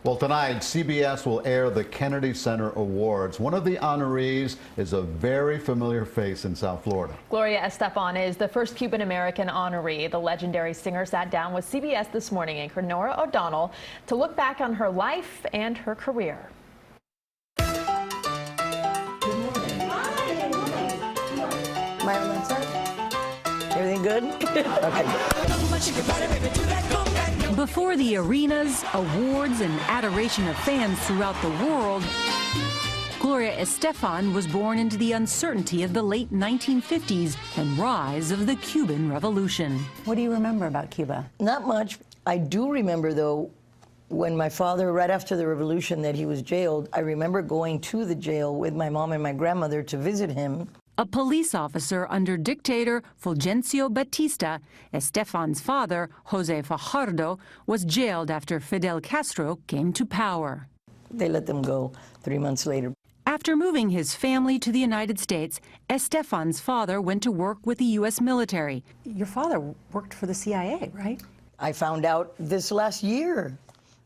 Well, tonight, CBS will air the Kennedy Center Awards. One of the honorees is a very familiar face in South Florida. Gloria Estefan is the first Cuban-American honoree. The legendary singer sat down with CBS This Morning anchor Nora to look back on her life and her career. Good morning. Marilyn, sir? Everything good? Okay. Before the arenas, awards, and adoration of fans throughout the world, Gloria Estefan was born into the uncertainty of the late 1950s and rise of the Cuban Revolution. What do you remember about Cuba? Not much. I do remember, though, when my father, right after the revolution that he was jailed, I remember going to the jail with my mom and my grandmother to visit him. A police officer under dictator Fulgencio Batista, Estefan's father, Jose Fajardo, was jailed after Fidel Castro came to power. They let them go 3 months later. After moving his family to the United States, Estefan's father went to work with the U.S. military. Your father worked for the CIA, right? I found out this last year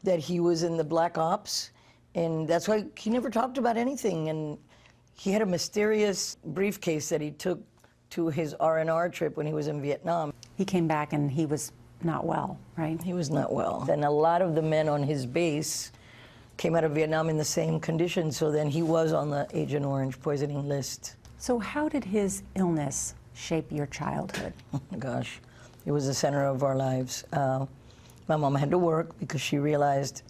that he was in the Black Ops, and that's why he never talked about anything. And he had a mysterious briefcase that he took to his R&R trip when he was in Vietnam. He came back and he was not well, right? He was not well. And a lot of the men on his base came out of Vietnam in the same condition, so then he was on the Agent Orange poisoning list. So how did his illness shape your childhood? Oh my gosh, it was the center of our lives. My mom had to work because she realized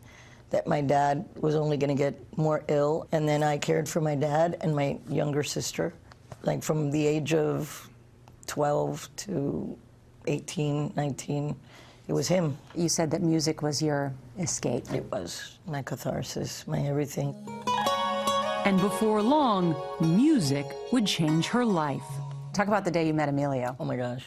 that my dad was only going to get more ill. And then I cared for my dad and my younger sister, like from the age of 12 to 18, 19. It was him. You said that music was your escape. It was my catharsis, my everything. And before long, music would change her life. Talk about the day you met Emilio. Oh my gosh,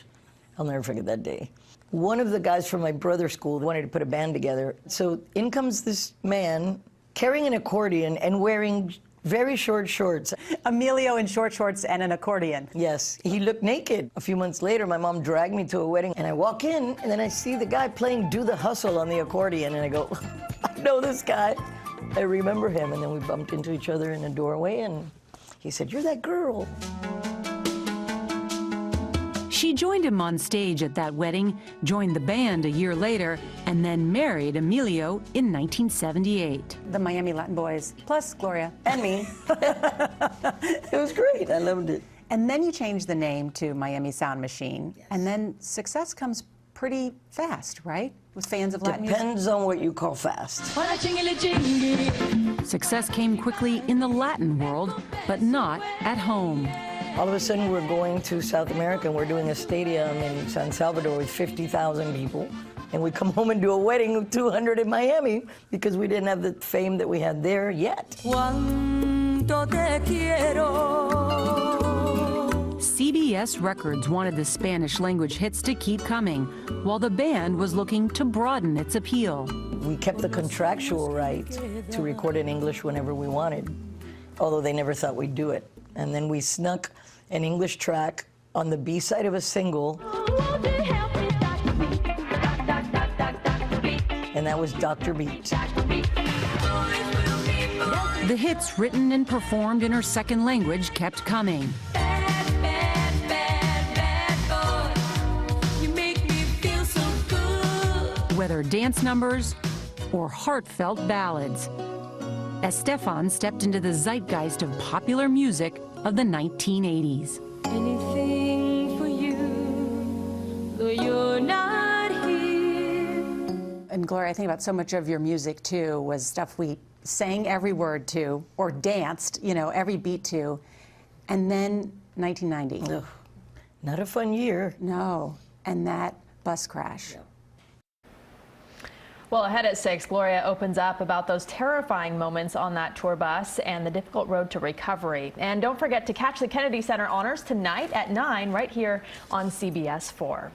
I'll never forget that day. One of the guys from my brother's school wanted to put a band together. So in comes this man carrying an accordion and wearing very short shorts. Emilio in short shorts and an accordion. Yes, he looked naked. A few months later, my mom dragged me to a wedding, and I walk in, and then I see the guy playing Do the Hustle on the accordion, and I go, I know this guy. I remember him, and then we bumped into each other in a doorway, and he said, "You're that girl." She joined him on stage at that wedding, joined the band a year later, and then married Emilio in 1978. The Miami Latin Boys, plus Gloria and me. It was great. I loved it. And then you changed the name to Miami Sound Machine, yes. And then success comes pretty fast, right? With fans of Latin music? Depends on what you call fast. Success came quickly in the Latin world, but not at home. All of a sudden, we're going to South America, and we're doing a stadium in San Salvador with 50,000 people. And we come home and do a wedding with 200 in Miami because we didn't have the fame that we had there yet. CBS Records wanted the Spanish-language hits to keep coming, while the band was looking to broaden its appeal. We kept the contractual right to record in English whenever we wanted, although they never thought we'd do it. And then we snuck an English track on the B-side of a single, and that was Dr. Beat. The hits written and performed in her second language kept coming. Whether dance numbers or heartfelt ballads, Estefan stepped into the zeitgeist of popular music of the 1980s. Anything for you, though you're not here. And Gloria, I think about so much of your music, too, was stuff we sang every word to, or danced, you know, every beat to. And then 1990. Ugh, not a fun year. No, and that bus crash. Yeah. Well, ahead at 6, Gloria opens up about those terrifying moments on that tour bus and the difficult road to recovery. And don't forget to catch the Kennedy Center Honors tonight at 9 right here on CBS 4.